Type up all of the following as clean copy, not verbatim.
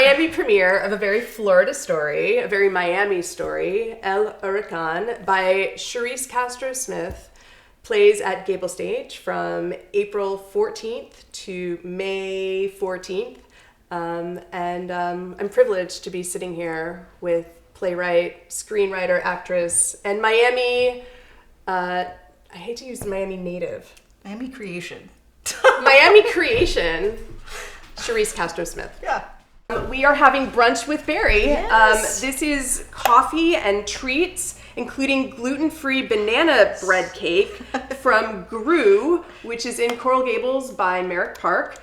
Miami premiere of a very Florida story, a very Miami story, El Huracán, by Charise Castro Smith, plays at GableStage from April 14th to May 14th. I'm privileged to be sitting here with playwright, screenwriter, actress, and Miami, I hate to use the Miami native. Miami creation. Miami creation, Charise Castro Smith. Yeah. We are having brunch with Bari. Yes. This is coffee and treats, including gluten-free banana bread cake from Gru, which is in Coral Gables by Merrick Park,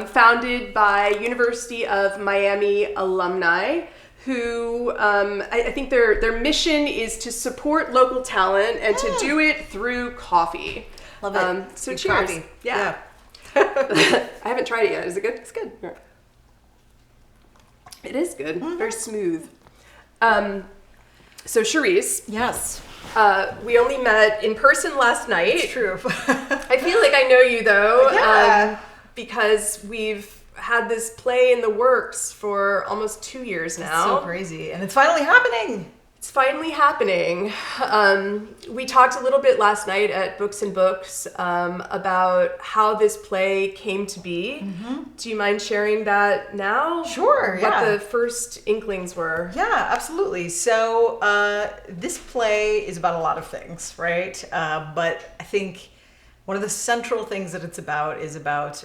founded by University of Miami alumni, who I think their mission is to support local talent and to do it through coffee. Love it. So Good cheers. coffee. Yeah. I haven't tried it yet. Is it good? It's good. It is good. Mm-hmm. Very smooth. So Charise. Yes. We only met in person last night. It's true. I feel like I know you though. Yeah. Because we've had this play in the works for almost 2 years now. It's so crazy. And it's finally happening. It's finally happening. We talked a little bit last night at Books and Books about how this play came to be. Mm-hmm. Do you mind sharing that now? Sure, yeah. What the first inklings were. Yeah, absolutely. So this play is about a lot of things, right? But I think one of the central things that it's about is about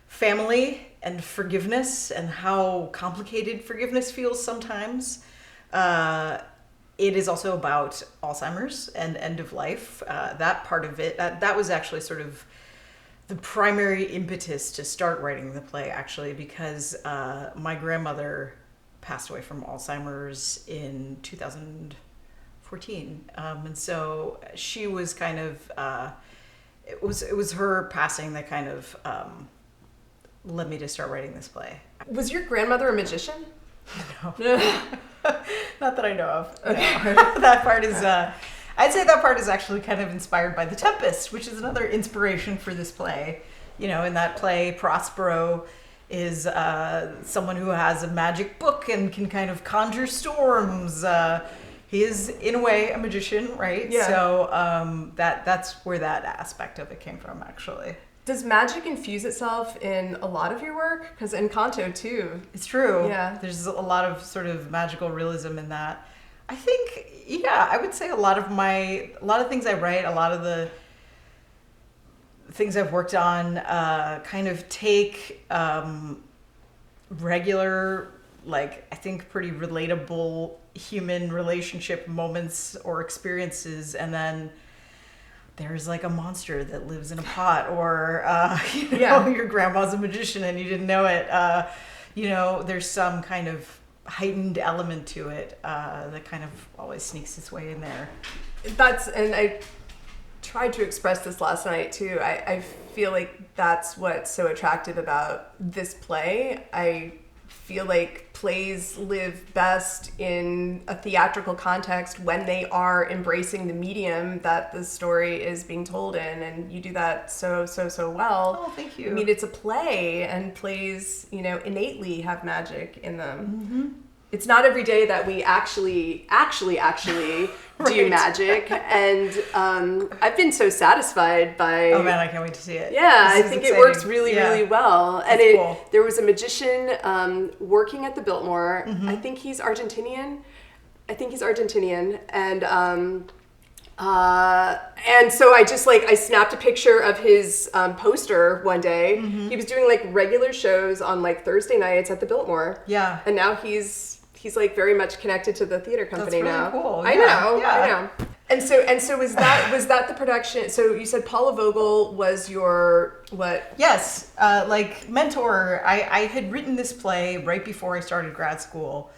family and forgiveness and how complicated forgiveness feels sometimes. It is also about Alzheimer's and end of life. That part of it, that was actually sort of the primary impetus to start writing the play, actually, because my grandmother passed away from Alzheimer's in 2014. And so she was kind of, it was her passing that kind of led me to start writing this play. Was your grandmother a magician? No. Not that I know of. Okay. No. That part is, I'd say that part is actually kind of inspired by The Tempest, which is another inspiration for this play. You know, in that play, Prospero is someone who has a magic book and can kind of conjure storms. He is, in a way, a magician, right? Yeah. So that's where that aspect of it came from, actually. Does magic infuse itself in a lot of your work? Because Encanto too. It's true. Yeah. There's a lot of sort of magical realism in that. I think, yeah, I would say a lot of things I write, a lot of the things I've worked on kind of take regular, like, I think pretty relatable human relationship moments or experiences, and then there's like a monster that lives in a pot, or your grandma's a magician and you didn't know it. There's some kind of heightened element to it that kind of always sneaks its way in there. And I tried to express this last night too. I feel like that's what's so attractive about this play. I feel like plays live best in a theatrical context when they are embracing the medium that the story is being told in, and you do that so well. Oh, thank you. I mean, it's a play, and plays, innately have magic in them. Mm-hmm. It's not every day that we actually do magic, and I've been so satisfied by. Oh man, I can't wait to see it. Yeah, I think exciting. It works really well, That's and cool. There was a magician working at the Biltmore. Mm-hmm. I think he's Argentinian, and so I just I snapped a picture of his poster one day. Mm-hmm. He was doing regular shows on Thursday nights at the Biltmore. Yeah, and now he's very much connected to the theater company. That's really now. Cool. I know. And so was that the production? So you said Paula Vogel was your what? Yes, mentor. I had written this play right before I started grad school,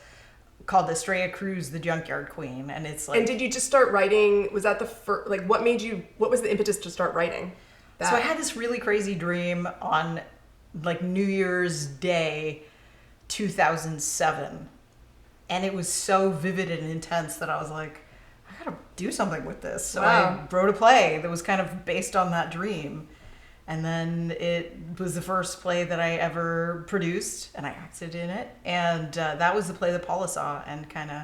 called Estrella Cruz, the Junkyard Queen, and it's And did you just start writing? Was that the first? What made you? What was the impetus to start writing? So I had this really crazy dream on New Year's Day, 2007. And it was so vivid and intense that I was like, I gotta do something with this. So I wrote a play that was kind of based on that dream. And then it was the first play that I ever produced, and I acted in it. And that was the play that Paula saw and kind of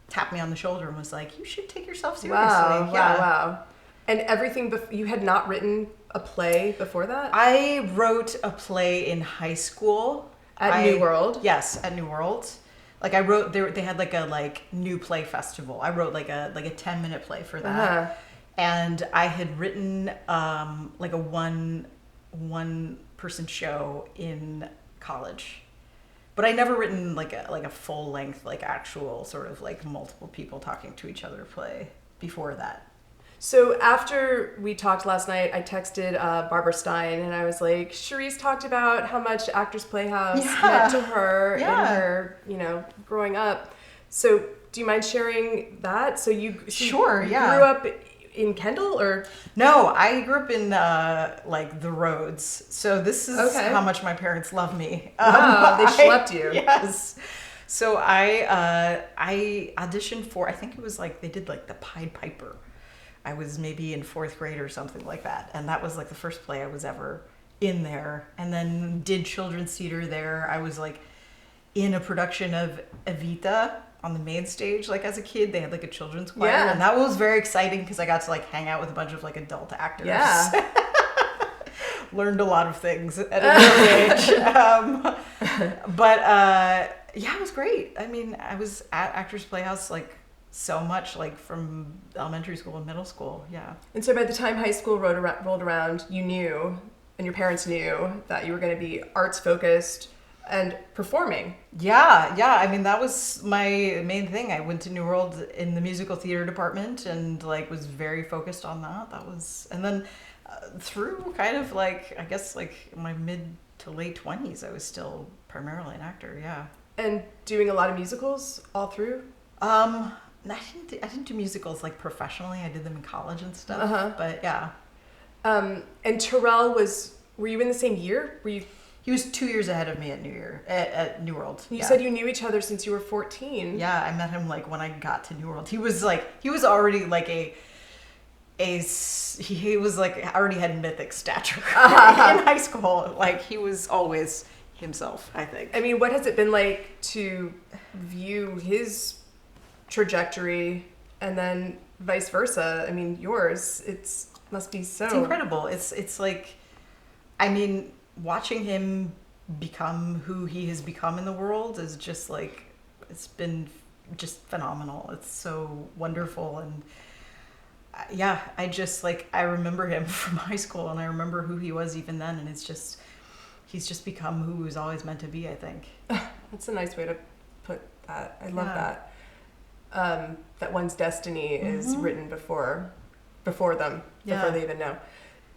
tapped me on the shoulder and was like, you should take yourself seriously. Wow. And everything, you had not written a play before that? I wrote a play in high school. At New World? Yes, at New World. Like I wrote, they had like a new play festival. I wrote like a 10-minute play for that. Uh-huh. And I had written like a one person show in college, but I never written like a full length, like actual sort of like multiple people talking to each other play before that. So after we talked last night, I texted Barbara Stein and I was like, Charise talked about how much Actors Playhouse meant to her in her, growing up. So do you mind sharing that? So you grew up in Kendall or? No, I grew up in like the Roads. So this is how much my parents love me. Wow, they schlepped you. Yes. So I auditioned for, I think it was like, they did like the Pied Piper. I was maybe in 4th grade or something like that. And that was like the first play I was ever in there. And then did children's theater there. I was like in a production of Evita on the main stage, like as a kid. They had like a children's choir. Yeah. And that was very exciting because I got to like hang out with a bunch of like adult actors. Yeah. Learned a lot of things at an early age. But it was great. I mean, I was at Actors Playhouse like so much, like from elementary school and middle school. Yeah. And so by the time high school rolled around, you knew, and your parents knew, that you were going to be arts focused and performing. Yeah. I mean, that was my main thing. I went to New World in the musical theater department and like was very focused on that. And then through kind of like, I guess like my mid to late 20s, I was still primarily an actor. Yeah. And doing a lot of musicals all through? I didn't do musicals like professionally. I did them in college and stuff. But yeah. And Terrell were you in the same year? He was 2 years ahead of me at New World. You said you knew each other since you were 14. Yeah, I met him like when I got to New World. He was already like he was like already had mythic stature in high school. Like he was always himself, I think. I mean, what has it been like to view his trajectory and then vice versa? I mean, yours, must be so... It's incredible. It's like, I mean, watching him become who he has become in the world is just like, it's been just phenomenal. It's so wonderful. And I just like, I remember him from high school and I remember who he was even then. And he's just become who he was always meant to be, I think. That's a nice way to put that. I love that. That one's destiny is written before them, before they even know.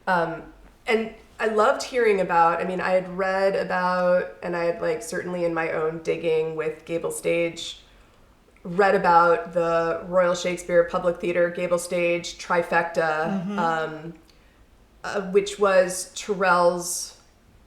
And I loved hearing about, I mean, I had read about, and I had like certainly in my own digging with GableStage, read about the Royal Shakespeare Public Theater GableStage trifecta, which was Terrell's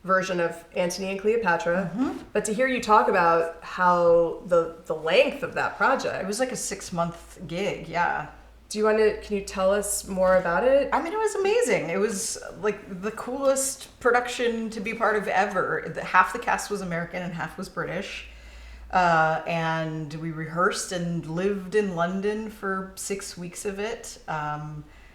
version of Antony and Cleopatra. But to hear you talk about how the length of that project. It was like a 6-month gig, yeah. Can you tell us more about it? I mean, it was amazing. It was like the coolest production to be part of ever. Half the cast was American and half was British. And we rehearsed and lived in London for 6 weeks of it.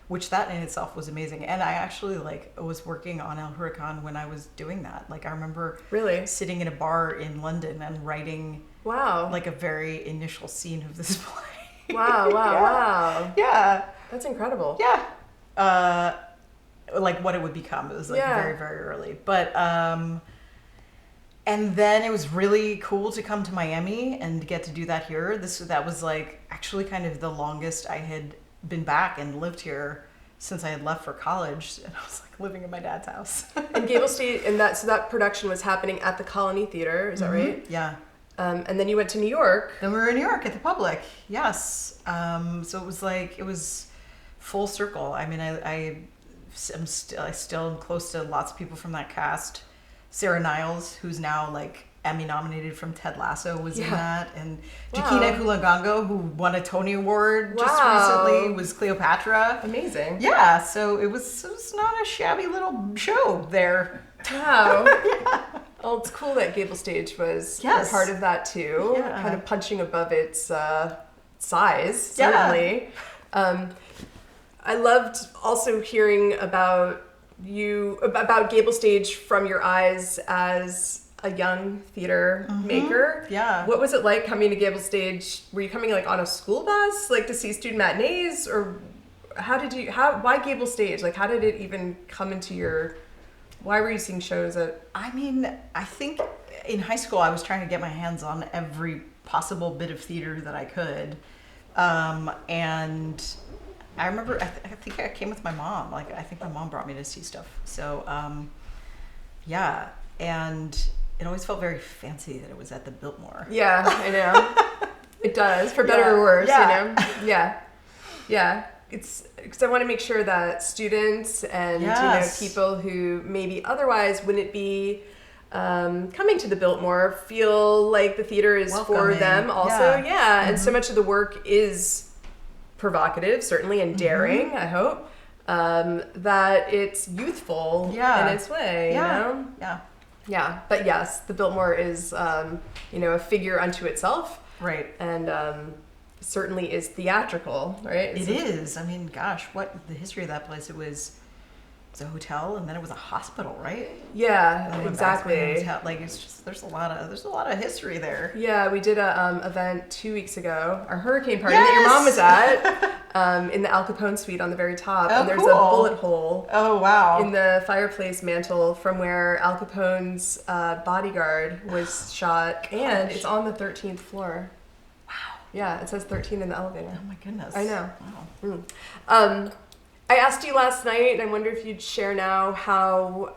Which that in itself was amazing. And I actually like was working on El Huracán when I was doing that. Like I remember sitting in a bar in London and writing like a very initial scene of this play. Wow. Yeah. That's incredible. Yeah. Like what it would become. It was like very, very early. But and then it was really cool to come to Miami and get to do that here. That was like actually kind of the longest I had been back and lived here since I had left for college, and I was like living in my dad's house. And GableStage, and that production was happening at the Colony Theater, is that right? Yeah. And then you went to New York. Then we were in New York at the Public, yes. So it was full circle. I mean, I still am close to lots of people from that cast. Sarah Niles, who's now like Emmy nominated from Ted Lasso was in that, and Wow. Joaquina Kulangango, who won a Tony Award just Wow. recently, was Cleopatra. Amazing. Yeah, so it was not a shabby little show there. Wow. Well, it's cool that GableStage was Yes. a part of that too. Yeah. Kind of punching above its size, certainly. I loved also hearing about GableStage from your eyes as a young theater maker. Yeah. What was it like coming to GableStage? Were you coming like on a school bus, like to see student matinees, or why GableStage? Like, how did it even come into your? Why were you seeing shows at? I mean, I think in high school I was trying to get my hands on every possible bit of theater that I could. And I remember, I think I came with my mom. Like, I think my mom brought me to see stuff. So, yeah. And it always felt very fancy that it was at the Biltmore. Yeah, I know. It does, for better or worse, Yeah. you know? Yeah. Yeah. It's because I want to make sure that students and Yes. people who maybe otherwise wouldn't be coming to the Biltmore feel like the theater is for Welcoming. them also. Yeah. Yeah. And so much of the work is provocative, certainly, and daring, I hope. That it's youthful in its way, you know? Yeah. Yeah. But yes, the Biltmore is, a figure unto itself. Right. And certainly is theatrical, right? It is. I mean, gosh, what the history of that place? It was a hotel, and then it was a hospital, right? Yeah, And it went back to being a exactly. hotel. Like, it's just there's a lot of history there. Yeah, we did a event 2 weeks ago, our hurricane party that your mom was at, in the Al Capone suite on the very top. Oh, And there's cool. a bullet hole Oh wow! in the fireplace mantle from where Al Capone's bodyguard was shot, and it's on the 13th floor. Wow. Yeah, it says 13 in the elevator. Oh my goodness! I know. Wow. I asked you last night, and I wonder if you'd share now how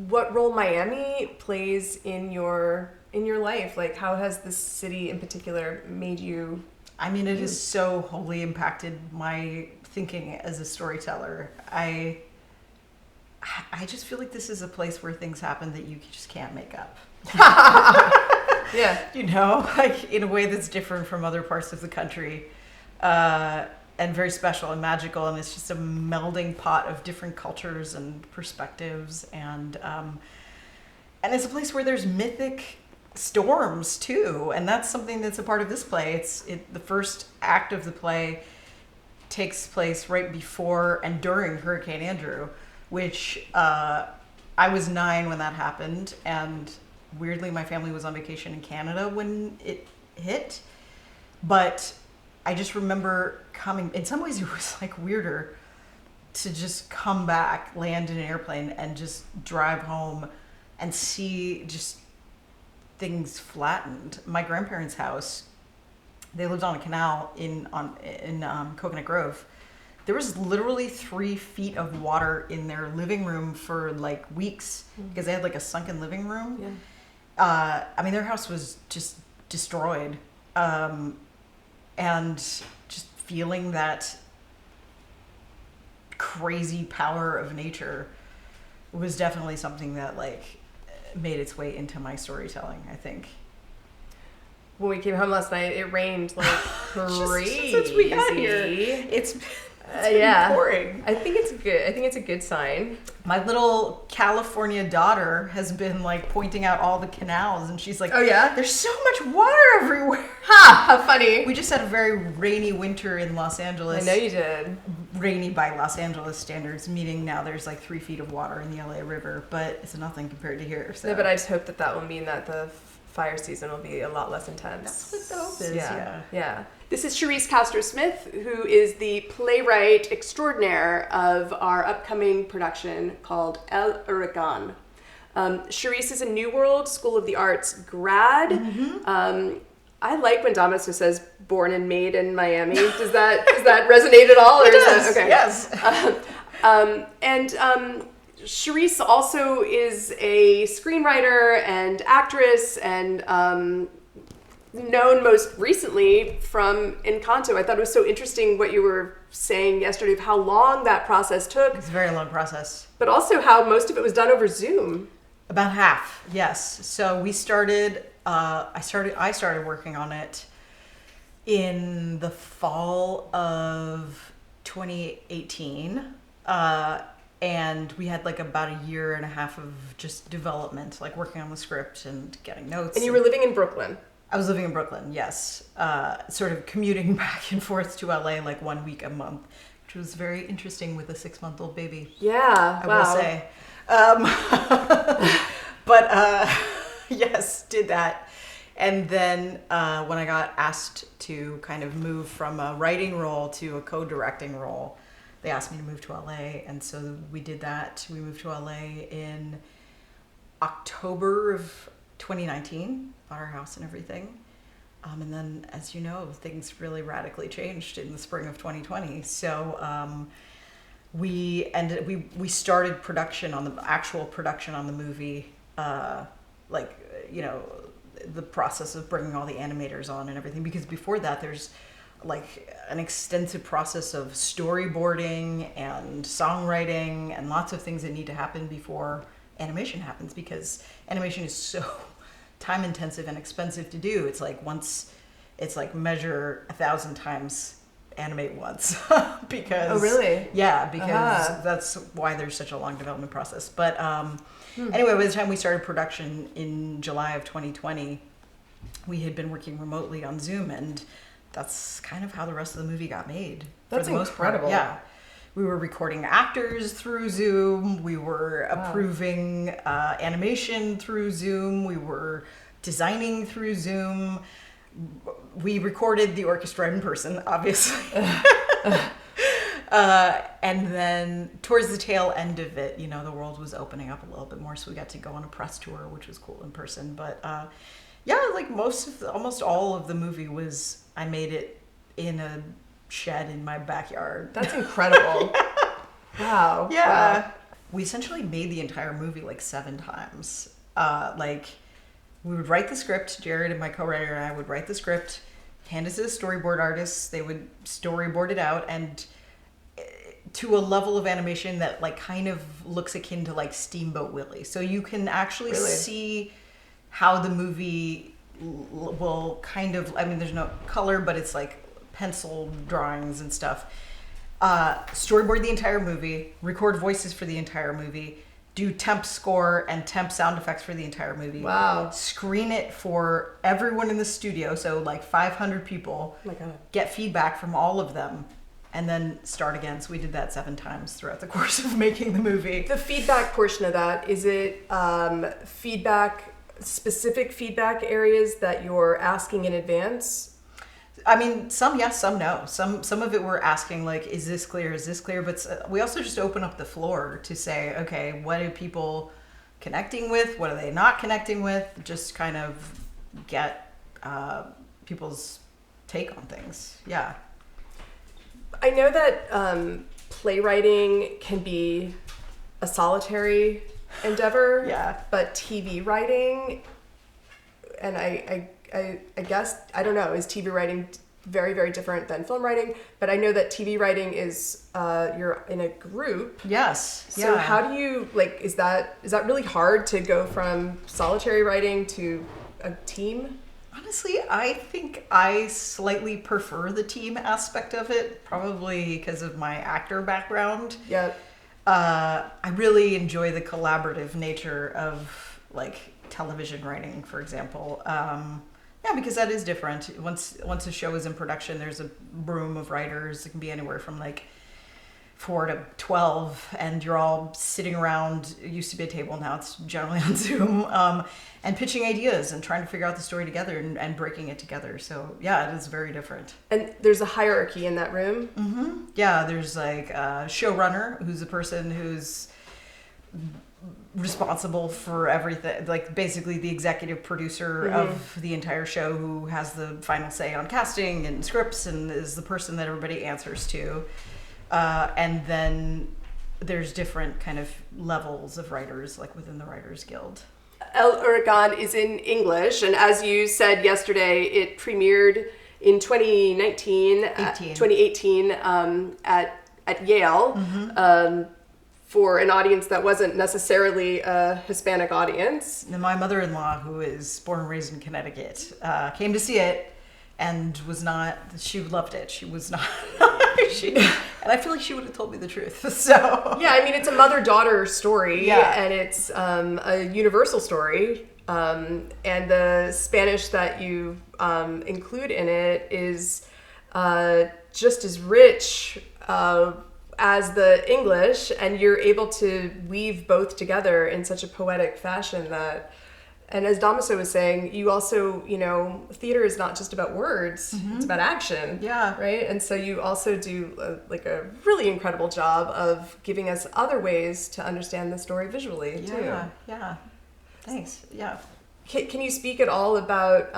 what role Miami plays in your life. Like, how has this city in particular made you? I mean, it has so wholly impacted my thinking as a storyteller. I just feel like this is a place where things happen that you just can't make up. Yeah. You know, like in a way that's different from other parts of the country. And very special and magical, and it's just a melding pot of different cultures and perspectives, and it's a place where there's mythic storms too, and that's something that's a part of this play. The first act of the play takes place right before and during Hurricane Andrew, which I was 9 when that happened, and weirdly my family was on vacation in Canada when it hit, but I just remember coming, in some ways it was like weirder to just come back, land in an airplane, and just drive home and see just things flattened. My grandparents' house, they lived on a canal in Coconut Grove. There was literally 3 feet of water in their living room for like weeks because they had like a sunken living room. Yeah. I mean, their house was just destroyed. And just feeling that crazy power of nature was definitely something that like made its way into my storytelling, I think. When we came home last night, it rained like crazy. Since we got here, it's yeah. pouring. I think it's good. I think it's a good sign. My little California daughter has been like pointing out all the canals, and she's like, Oh yeah? there's so much water everywhere. Ha! How funny. We just had a very rainy winter in Los Angeles. I know you did. Rainy by Los Angeles standards, meaning now there's like 3 feet of water in the LA River, but it's nothing compared to here. So. No, but I just hope that will mean that the fire season will be a lot less intense. That's what the hope is, Yeah. This is Charise Castro Smith, who is the playwright extraordinaire of our upcoming production called El Huracán. Charise is a New World School of the Arts grad. I like when Damaso says born and made in Miami. Does that resonate at all? It is does, okay. yes. Charise also is a screenwriter and actress, and known most recently from Encanto. I thought it was so interesting what you were saying yesterday of how long that process took, It's a very long process. but also how most of it was done over Zoom. About half, yes. So we started. I started working on it in the fall of 2018, and we had like about a year and a half of just development, like working on the script and getting notes. And you were living in Brooklyn. I was living in Brooklyn, yes. Sort of commuting back and forth to LA like 1 week a month, which was very interesting with a 6-month-old baby. Yeah, I will say. But yes, did that. And then when I got asked to kind of move from a writing role to a co-directing role, they asked me to move to LA. And so we did that. We moved to LA in October of 2019, bought our house and everything. And then, as you know, things really radically changed in the spring of 2020. So we started production on the actual production on the movie, the process of bringing all the animators on and everything, because before that there's like an extensive process of storyboarding and songwriting and lots of things that need to happen before animation happens, because animation is so time intensive and expensive to do. It's like measure 1,000 times, animate once. Because oh really? Yeah, because that's why there's such a long development process. But anyway, by the time we started production in July of 2020, we had been working remotely on Zoom, and that's kind of how the rest of the movie got made. That's for the most incredible. part. Yeah. We were recording actors through Zoom. We were approving animation through Zoom. We were designing through Zoom. We recorded the orchestra in person, obviously. And then towards the tail end of it, the world was opening up a little bit more, so we got to go on a press tour, which was cool in person. But like almost all of the movie I made it in a shed in my backyard. That's incredible. Wow. Yeah. Wow. We essentially made the entire movie like 7 times. We would write the script. Jared and my co-writer and I would write the script, hand it to the storyboard artists. They would storyboard it out, and to a level of animation that like kind of looks akin to like Steamboat Willie. So you can actually see how the movie will kind of, there's no color, but it's like pencil drawings and stuff. Storyboard the entire movie, record voices for the entire movie, do temp score and temp sound effects for the entire movie. Wow. Screen it for everyone in the studio, so like 500 people. Oh my God. Get feedback from all of them, and then start again. So we did that 7 times throughout the course of making the movie. The feedback portion of that, is it specific feedback areas that you're asking in advance? Some yes, some no. Some of it we're asking like, is this clear? Is this clear? But we also just open up the floor to say, okay, what are people connecting with? What are they not connecting with? Just kind of get people's take on things. Yeah. I know that playwriting can be a solitary endeavor. Yeah. But TV writing, and I guess, I don't know, is TV writing very, very different than film writing? But I know that TV writing is, you're in a group. Yes. So yeah. how do you, is that really hard to go from solitary writing to a team? Honestly, I think I slightly prefer the team aspect of it, probably because of my actor background. Yeah. I really enjoy the collaborative nature of television writing, for example. Because that is different. Once a show is in production, there's a room of writers. It can be anywhere from 4 to 12, and you're all sitting around. It used to be a table, now it's generally on Zoom, and pitching ideas and trying to figure out the story together and breaking it together. So yeah, it is very different. And there's a hierarchy in that room? Mm-hmm. Yeah, there's a showrunner, who's a person who's responsible for everything, basically the executive producer of the entire show, who has the final say on casting and scripts and is the person that everybody answers to. And then there's different kind of levels of writers, within the Writers Guild. El Huracán is in English, and as you said yesterday, it premiered in 2018 at Yale. for an audience that wasn't necessarily a Hispanic audience. And my mother-in-law, who is born and raised in Connecticut, came to see it and she loved it. She was not, and I feel like she would have told me the truth. So yeah, I mean, it's a mother-daughter story, Yeah. and it's a universal story. And the Spanish that you include in it is just as rich as the English, and you're able to weave both together in such a poetic fashion that, and as Damaso was saying, you also, theater is not just about words, it's about action. Yeah. Right? And so you also do a really incredible job of giving us other ways to understand the story visually, too. Yeah. Thanks. Yeah. Can you speak at all about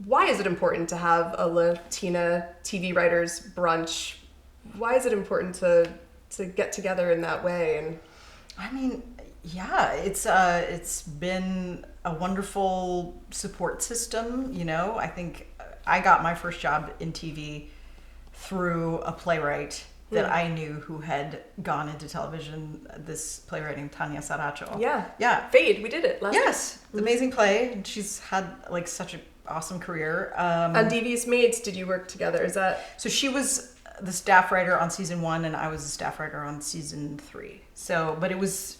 why is it important to have a Latina TV writers brunch? Why is it important to get together in that way? And I mean, yeah, it's been a wonderful support system. I think I got my first job in TV through a playwright that I knew who had gone into television, this playwright named Tanya Saracho. Yeah. Fade, we did it last Yes, amazing play. And she's had such an awesome career. On Devious Maids, did you work together? Is that... So she was the staff writer on season 1 and I was the staff writer on season 3. So, but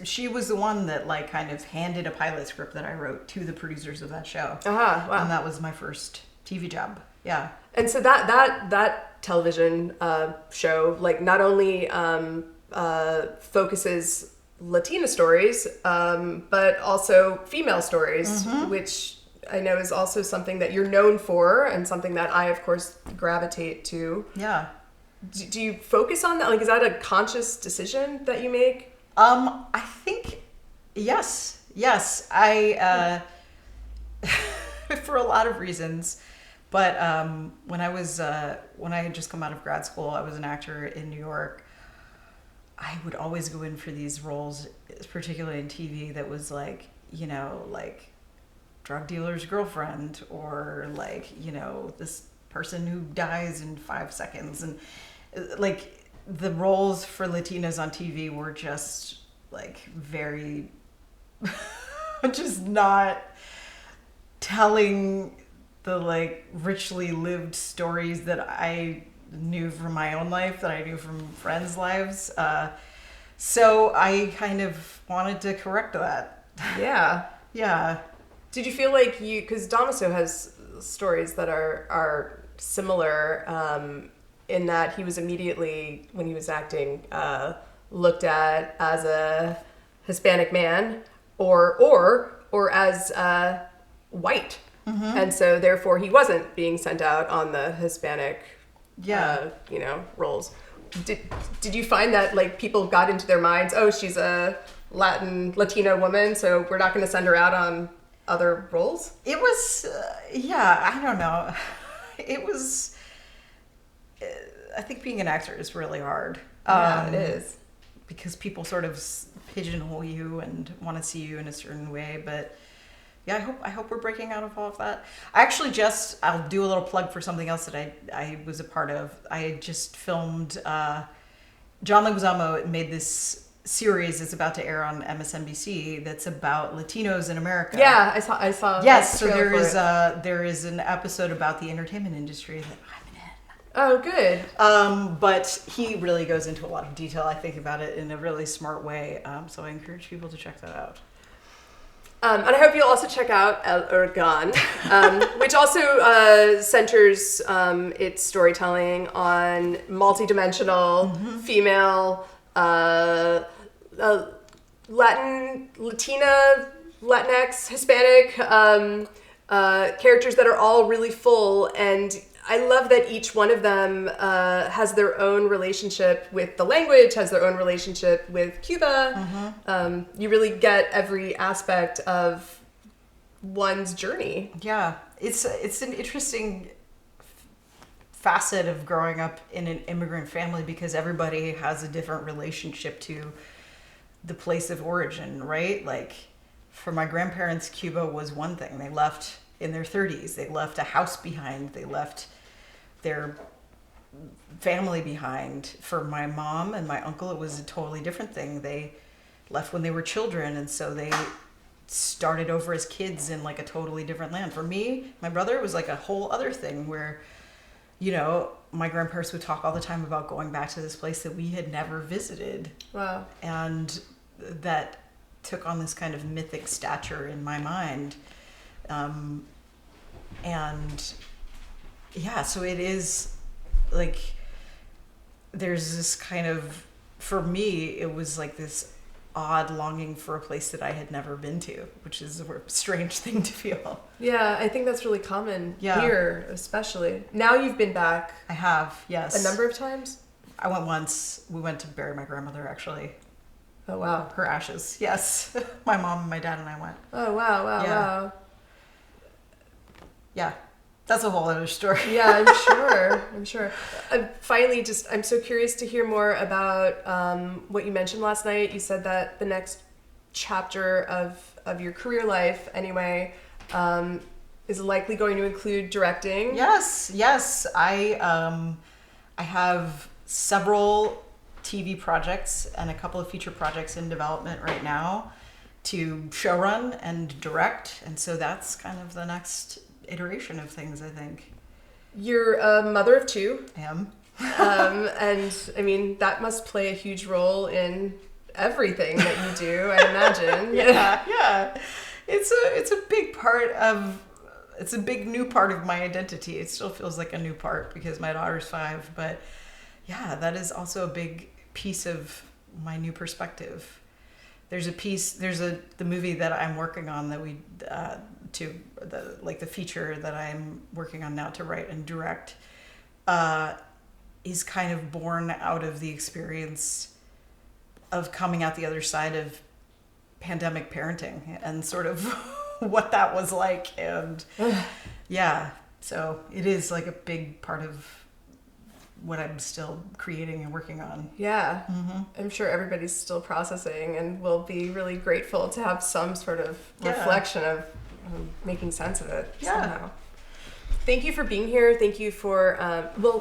she was the one that kind of handed a pilot script that I wrote to the producers of that show. Wow. And that was my first TV job. Yeah. And so that television show not only focuses Latina stories, but also female stories, which I know is also something that you're known for and something that I, of course, gravitate to. Yeah. Do you focus on that? Is that a conscious decision that you make? I think yes. I for a lot of reasons. But when I had just come out of grad school, I was an actor in New York. I would always go in for these roles, particularly in TV, that was drug dealer's girlfriend, or this person who dies in 5 seconds, and the roles for Latinas on TV were just very just not telling the richly lived stories that I knew from my own life, that I knew from friends' lives. So I kind of wanted to correct that. Yeah. Yeah. Did you feel like because Damaso has stories that are similar in that he was immediately, when he was acting, looked at as a Hispanic man or as white. And so therefore he wasn't being sent out on the Hispanic roles. Did you find that people got into their minds, oh, she's a Latina woman, so we're not going to send her out on other roles? It was I don't know. It was I think being an actor is really hard. Yeah, it is. Because people sort of pigeonhole you and want to see you in a certain way, but yeah, I hope we're breaking out of all of that. I'll do a little plug for something else that I was a part of. I had just filmed, John Leguizamo made this series that's about to air on MSNBC that's about Latinos in America. Yeah, I saw. Yes, so there is an episode about the entertainment industry that I'm in. Oh, good. But he really goes into a lot of detail, I think, about it in a really smart way. So I encourage people to check that out. And I hope you'll also check out El Huracán, which also centers its storytelling on multidimensional female, Latina, Latinx, Hispanic characters that are all really full. And I love that each one of them has their own relationship with the language, has their own relationship with Cuba. You really get every aspect of one's journey. Yeah, it's an interesting facet of growing up in an immigrant family because everybody has a different relationship to the place of origin, right? For my grandparents, Cuba was one thing. They left in their 30s. They left a house behind. They left their family behind. For my mom and my uncle, it was a totally different thing. They left when they were children, and so they started over as kids in like a totally different land. For me, my brother, it was like a whole other thing where, you know, my grandparents would talk all the time about going back to this place that we had never visited. Wow. And that took on this kind of mythic stature in my mind. And yeah, so it is like, there's this kind of, for me, it was like this odd longing for a place that I had never been to, which is a strange thing to feel. Yeah, I think that's really common here, especially. Now you've been back. I have, yes. A number of times? I went once. We went to bury my grandmother, actually. Oh, wow. Her ashes, yes. My mom and my dad and I went. Oh, wow. Yeah. That's a whole other story. Yeah, I'm sure. Finally, I'm so curious to hear more about what you mentioned last night. You said that the next chapter of your career life, anyway, is likely going to include directing. Yes. I have several TV projects and a couple of feature projects in development right now to showrun and direct, and so that's kind of the next iteration of things, I think. You're a mother of two. I am. And I mean, that must play a huge role in everything that you do, I imagine. Yeah. It's a big part of, it's a big new part of my identity. It still feels like a new part because my daughter's 5, but yeah, that is also a big piece of my new perspective. There's the movie that I'm working on that the feature that I'm working on now to write and direct, is kind of born out of the experience of coming out the other side of pandemic parenting and sort of what that was like. And yeah, so it is like a big part of what I'm still creating and working on. Yeah. Mm-hmm. I'm sure everybody's still processing and will be really grateful to have some sort of reflection of making sense of it somehow. Thank you for being here. Thank you for,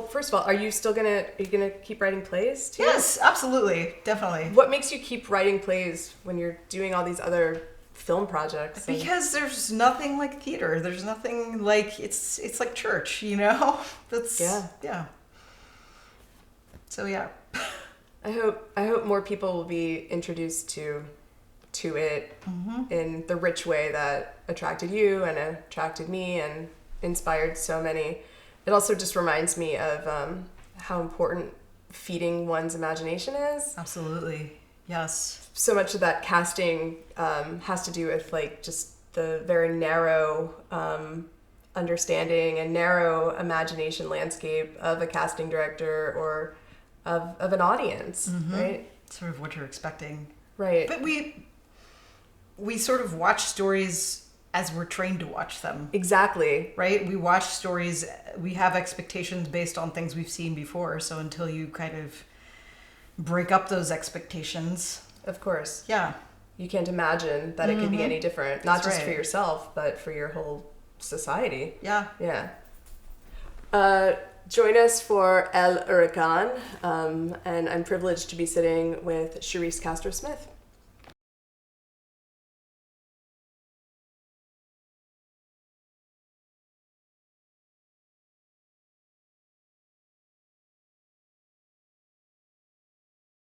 first of all, are you gonna keep writing plays too? Yes, absolutely. Definitely. What makes you keep writing plays when you're doing all these other film projects? Because there's nothing like theater. There's nothing like, it's like church, you know? Yeah. So yeah. I hope more people will be introduced to it in the rich way that attracted you and attracted me and inspired so many. It also just reminds me of how important feeding one's imagination is. Absolutely. Yes. So much of that casting has to do with like just the very narrow understanding and narrow imagination landscape of a casting director or of an audience, right? Sort of what you're expecting. Right. But we sort of watch stories as we're trained to watch them. Exactly. Right? We watch stories, we have expectations based on things we've seen before. So until you kind of break up those expectations. Of course. Yeah. You can't imagine that it could be any different. Not That's just right. for yourself, but for your whole society. Yeah. Yeah. Join us for El Huracán. And I'm privileged to be sitting with Charise Castro Smith.